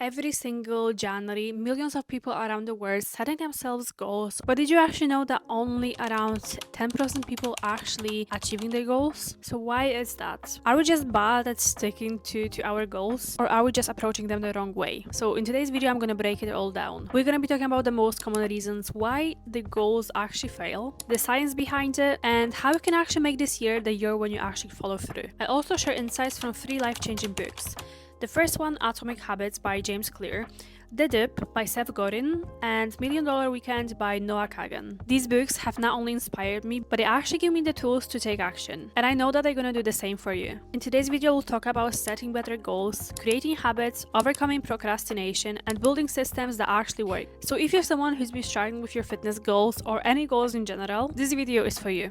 every single January, millions of people around the world setting themselves goals. But did you actually know that only around 10% people actually achieving their goals? So why is that? Are we just bad at sticking to our goals, or are we just approaching them the wrong way? So in today's video, I'm gonna break it all down. We're gonna be talking about the most common reasons why the goals actually fail, the science behind it, and how you can actually make this year the year when you actually follow through. I also share insights from 3 life-changing books. The first one, Atomic Habits by James Clear, The Dip by Seth Godin, and Million Dollar Weekend by Noah Kagan. These books have not only inspired me, but they actually give me the tools to take action. And I know that they're gonna do the same for you. In today's video, we'll talk about setting better goals, creating habits, overcoming procrastination, and building systems that actually work. So if you're someone who's been struggling with your fitness goals or any goals in general, this video is for you.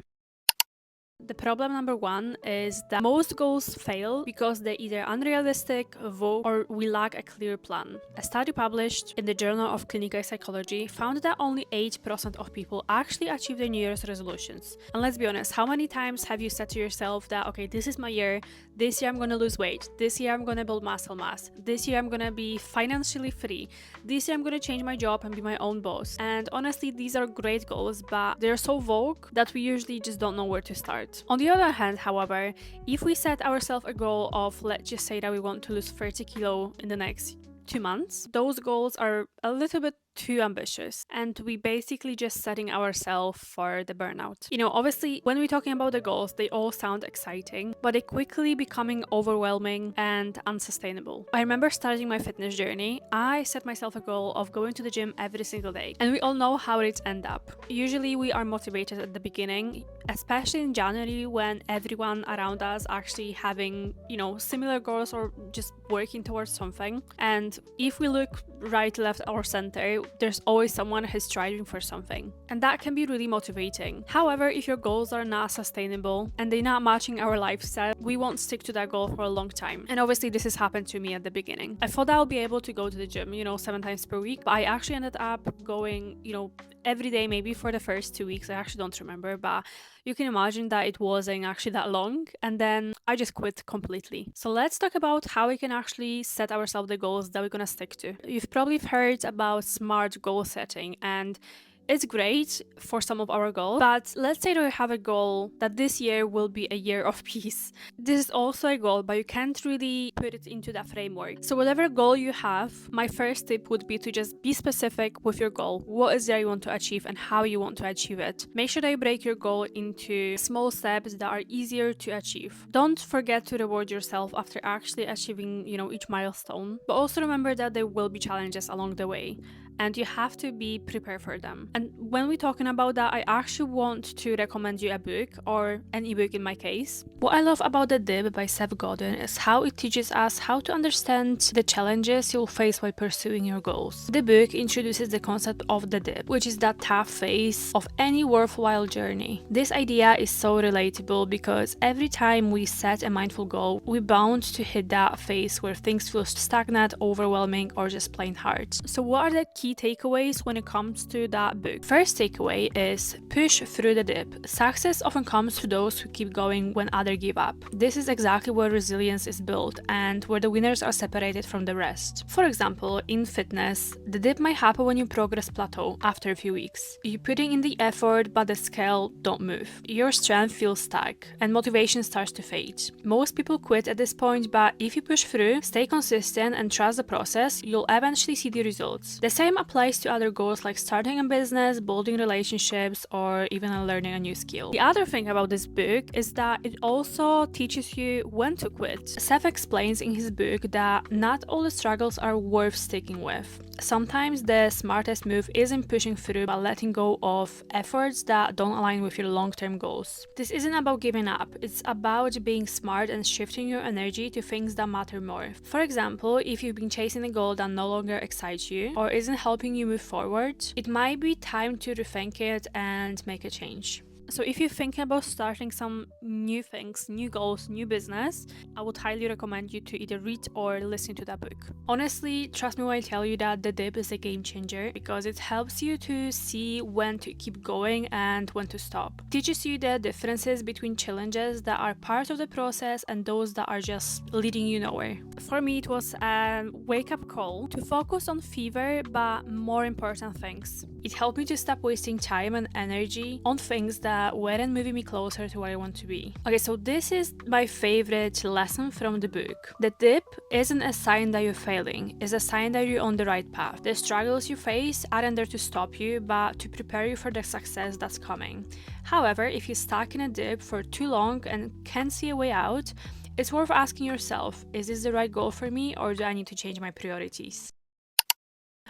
The problem number one is that most goals fail because they're either unrealistic, vague, or we lack a clear plan. A study published in the Journal of Clinical Psychology found that only 8% of people actually achieve their New Year's resolutions. And let's be honest, how many times have you said to yourself that, okay, this is my year, this year I'm gonna lose weight, this year I'm gonna build muscle mass, this year I'm gonna be financially free, this year I'm gonna change my job and be my own boss. And honestly, these are great goals, but they're so vague that we usually just don't know where to start. On the other hand, however, if we set ourselves a goal of, let's just say that we want to lose 30 kilo in the next 2 months, those goals are a little bit too ambitious, and we basically just setting ourselves for the burnout. You know, obviously when we're talking about the goals, they all sound exciting, but they quickly becoming overwhelming and unsustainable. I remember starting my fitness journey, I set myself a goal of going to the gym every single day, and we all know how it ends up. Usually we are motivated at the beginning, especially in January when everyone around us actually having, you know, similar goals or just working towards something. And if we look right, left, or center, there's always someone who's striving for something, and that can be really motivating. However, if your goals are not sustainable and they're not matching our lifestyle, we won't stick to that goal for a long time. And obviously this has happened to me at the beginning. I thought I'll be able to go to the gym, you know, 7 times per week, but I actually ended up going, you know, every day, maybe for the first 2 weeks. I actually don't remember, but you can imagine that it wasn't actually that long, and then I just quit completely. So let's talk about how we can actually set ourselves the goals that we're gonna stick to. You've probably heard about SMART goal setting, and it's great for some of our goals, but let's say that we have a goal that this year will be a year of peace. This is also a goal, but you can't really put it into that framework. So whatever goal you have, my first tip would be to just be specific with your goal. What is there you want to achieve and how you want to achieve it. Make sure that you break your goal into small steps that are easier to achieve. Don't forget to reward yourself after actually achieving, you know, each milestone, but also remember that there will be challenges along the way, and you have to be prepared for them. And when we're talking about that, I actually want to recommend you a book, or an ebook in my case. What I love about The Dip by Seth Godin is how it teaches us how to understand the challenges you'll face while pursuing your goals. The book introduces the concept of the dip, which is that tough phase of any worthwhile journey. This idea is so relatable because every time we set a mindful goal, we're bound to hit that phase where things feel stagnant, overwhelming, or just plain hard. So what are the key takeaways when it comes to that book? First takeaway is push through the dip. Success often comes to those who keep going when others give up. This is exactly where resilience is built and where the winners are separated from the rest. For example, in fitness, the dip might happen when your progress plateau after a few weeks. You're putting in the effort, but the scale don't move. Your strength feels stuck and motivation starts to fade. Most people quit at this point, but if you push through, stay consistent, and trust the process, you'll eventually see the results. The same applies to other goals like starting a business, building relationships, or even learning a new skill. The other thing about this book is that it also teaches you when to quit. Seth explains in his book that not all the struggles are worth sticking with. Sometimes the smartest move isn't pushing through, but letting go of efforts that don't align with your long-term goals. This isn't about giving up, it's about being smart and shifting your energy to things that matter more. For example, if you've been chasing a goal that no longer excites you or isn't helping you move forward, it might be time to rethink it and make a change. So if you're thinking about starting some new things, new goals, new business, I would highly recommend you to either read or listen to that book. Honestly, trust me when I tell you that the dip is a game changer because it helps you to see when to keep going and when to stop. It teaches you the differences between challenges that are part of the process and those that are just leading you nowhere. For me, it was a wake-up call to focus on fewer but more important things. It helped me to stop wasting time and energy on things that weren't moving me closer to where I want to be. Okay, so this is my favorite lesson from the book. The dip isn't a sign that you're failing, it's a sign that you're on the right path. The struggles you face aren't there to stop you, but to prepare you for the success that's coming. However, if you're stuck in a dip for too long and can't see a way out, it's worth asking yourself, is this the right goal for me or do I need to change my priorities?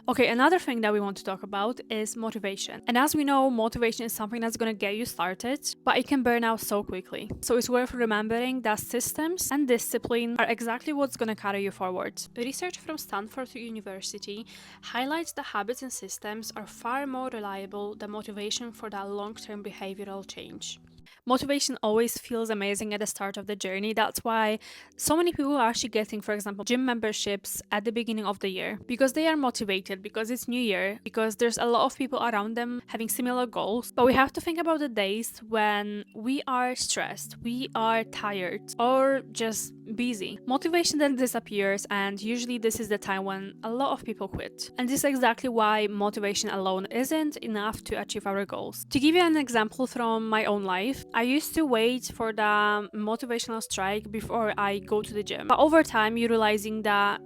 Okay, another thing that we want to talk about is motivation. And as we know, motivation is something that's going to get you started, but it can burn out so quickly. So it's worth remembering that systems and discipline are exactly what's going to carry you forward. Research from Stanford University highlights that habits and systems are far more reliable than motivation for that long-term behavioral change. Motivation always feels amazing at the start of the journey. That's why so many people are actually getting, for example, gym memberships at the beginning of the year because they are motivated, because it's new year, because there's a lot of people around them having similar goals. But we have to think about the days when we are stressed, we are tired, or just busy. Motivation then disappears, and usually this is the time when a lot of people quit. And this is exactly why motivation alone isn't enough to achieve our goals. To give you an example from my own life, I used to wait for the motivational strike before I go to the gym. But over time, you're realizing that,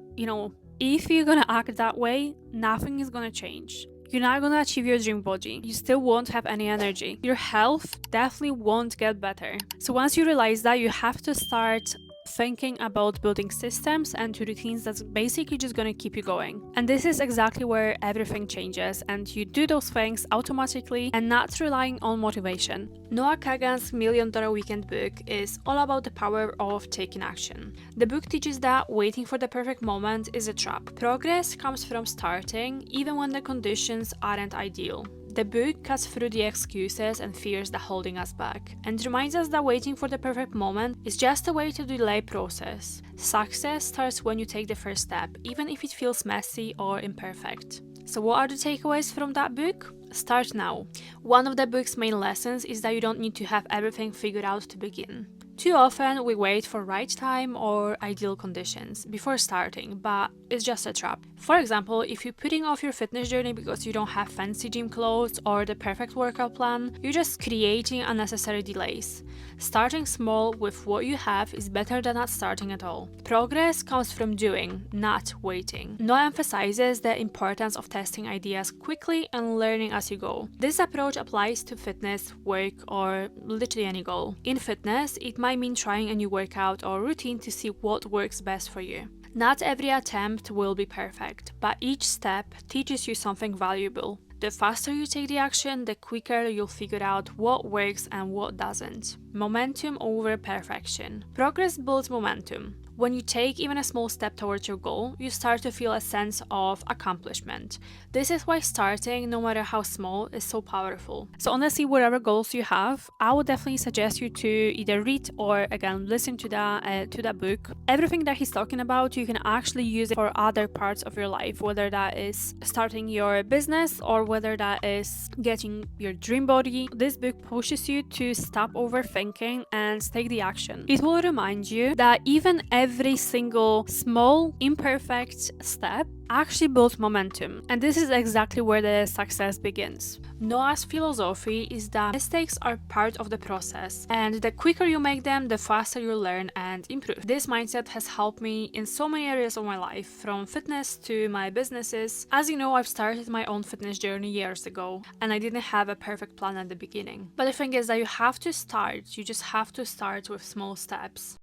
if you're gonna act that way, nothing is gonna change. You're not gonna achieve your dream body. You still won't have any energy. Your health definitely won't get better. So once you realize that, you have to start thinking about building systems and routines that's basically just going to keep you going. And this is exactly where everything changes, and you do those things automatically and not relying on motivation. Noah Kagan's $1,000,000 Weekend book is all about the power of taking action. The book teaches that waiting for the perfect moment is a trap. Progress comes from starting, even when the conditions aren't ideal. The book cuts through the excuses and fears that are holding us back, and reminds us that waiting for the perfect moment is just a way to delay process. Success starts when you take the first step, even if it feels messy or imperfect. So what are the takeaways from that book? Start now. One of the book's main lessons is that you don't need to have everything figured out to begin. Too often, we wait for right time or ideal conditions before starting, but it's just a trap. For example, if you're putting off your fitness journey because you don't have fancy gym clothes or the perfect workout plan, you're just creating unnecessary delays. Starting small with what you have is better than not starting at all. Progress comes from doing, not waiting. Noah emphasizes the importance of testing ideas quickly and learning as you go. This approach applies to fitness, work, or literally any goal. In fitness, it might mean trying a new workout or routine to see what works best for you. Not every attempt will be perfect, but each step teaches you something valuable. The faster you take the action, the quicker you'll figure out what works and what doesn't. Momentum over perfection. Progress builds momentum. When you take even a small step towards your goal, you start to feel a sense of accomplishment. This is why starting, no matter how small, is so powerful. So honestly, whatever goals you have, I would definitely suggest you to either read or again listen to that book. Everything that he's talking about, you can actually use it for other parts of your life, whether that is starting your business or whether that is getting your dream body. This book pushes you to stop overthinking and take the action. It will remind you that even every single small, imperfect step actually builds momentum, and this is exactly where the success begins. Noah's philosophy is that mistakes are part of the process, and the quicker you make them, the faster you learn and improve. This mindset has helped me in so many areas of my life, from fitness to my businesses. As you know, I've started my own fitness journey years ago, and I didn't have a perfect plan at the beginning. But the thing is that you have to start, you just have to start with small steps.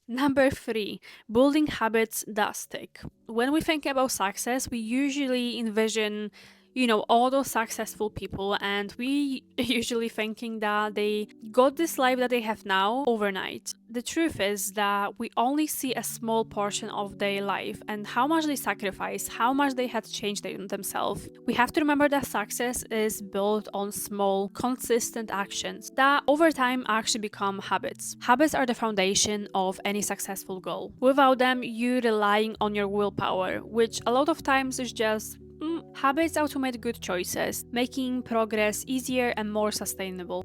Number 3, building habits that stick. When we think about success, we usually envision, you know, all those successful people, and we usually thinking that they got this life that they have now overnight. The truth is that we only see a small portion of their life and how much they sacrifice, how much they had to change themselves. We have to remember that success is built on small, consistent actions that over time actually become habits. Habits are the foundation of any successful goal. Without them, you're relying on your willpower, which a lot of times is just habits automate good choices, making progress easier and more sustainable.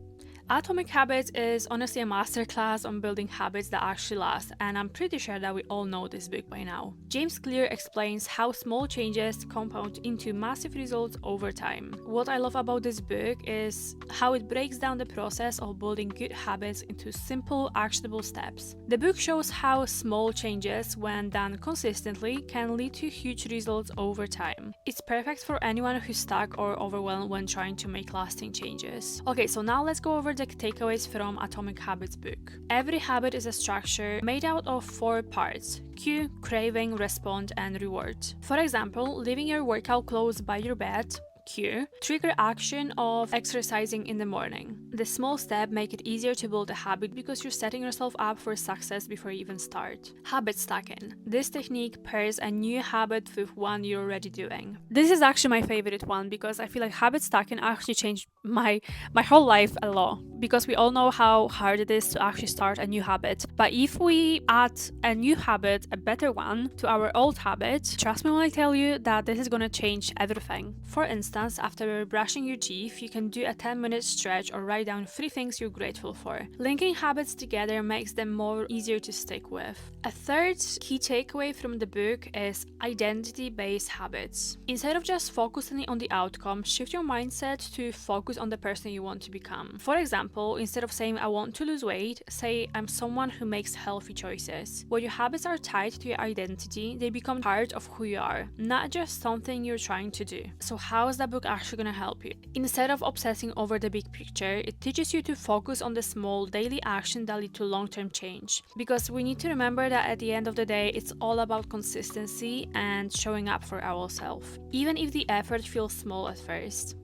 Atomic Habits is honestly a masterclass on building habits that actually last, and I'm pretty sure that we all know this book by now. James Clear explains how small changes compound into massive results over time. What I love about this book is how it breaks down the process of building good habits into simple, actionable steps. The book shows how small changes, when done consistently, can lead to huge results over time. It's perfect for anyone who's stuck or overwhelmed when trying to make lasting changes. Okay, so now let's go over the takeaways from Atomic Habits book. Every habit is a structure made out of 4 parts: cue, craving, respond, and reward. For example, leaving your workout clothes by your bed, cue, trigger action of exercising in the morning. The small step make it easier to build a habit because you're setting yourself up for success before you even start. Habit stacking. This technique pairs a new habit with one you're already doing. This is actually my favorite one because I feel like habit stacking actually changed my whole life a lot, because we all know how hard it is to actually start a new habit. But if we add a new habit, a better one, to our old habit, trust me when I tell you that this is gonna change everything. For instance, after brushing your teeth, you can do a 10-minute stretch or write down 3 things you're grateful for. Linking habits together makes them more easier to stick with. A third key takeaway from the book is identity-based habits. Instead of just focusing on the outcome, shift your mindset to focus on the person you want to become. For example, instead of saying I want to lose weight, say I'm someone who makes healthy choices. When your habits are tied to your identity, they become part of who you are, not just something you're trying to do. So how is that book actually going to help you? Instead of obsessing over the big picture, it teaches you to focus on the small daily actions that lead to long-term change. Because we need to remember that at the end of the day, it's all about consistency and showing up for ourselves, even if the effort feels small at first.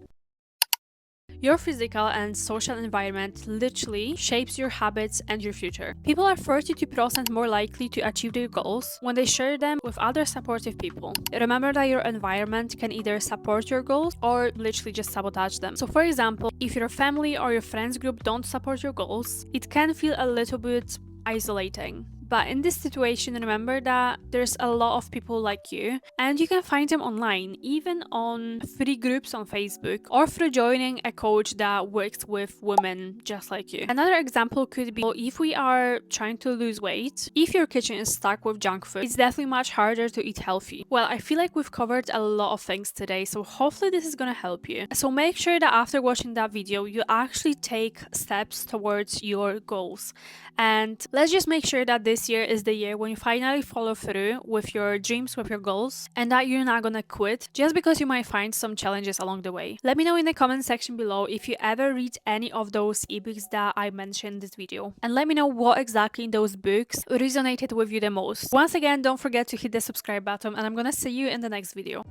Your physical and social environment literally shapes your habits and your future. People are 32% more likely to achieve their goals when they share them with other supportive people. Remember that your environment can either support your goals or literally just sabotage them. So for example, if your family or your friends group don't support your goals, it can feel a little bit isolating. But in this situation, remember that there's a lot of people like you, and you can find them online, even on free groups on Facebook, or through joining a coach that works with women just like you. Another example could be if we are trying to lose weight, if your kitchen is stuck with junk food, it's definitely much harder to eat healthy. Well, I feel like we've covered a lot of things today, so hopefully this is gonna help you. So make sure that after watching that video, you actually take steps towards your goals. And let's just make sure that this year is the year when you finally follow through with your dreams, with your goals, and that you're not gonna quit just because you might find some challenges along the way. Let me know in the comment section below if you ever read any of those ebooks that I mentioned in this video. And let me know what exactly in those books resonated with you the most. Once again, don't forget to hit the subscribe button, and I'm gonna see you in the next video.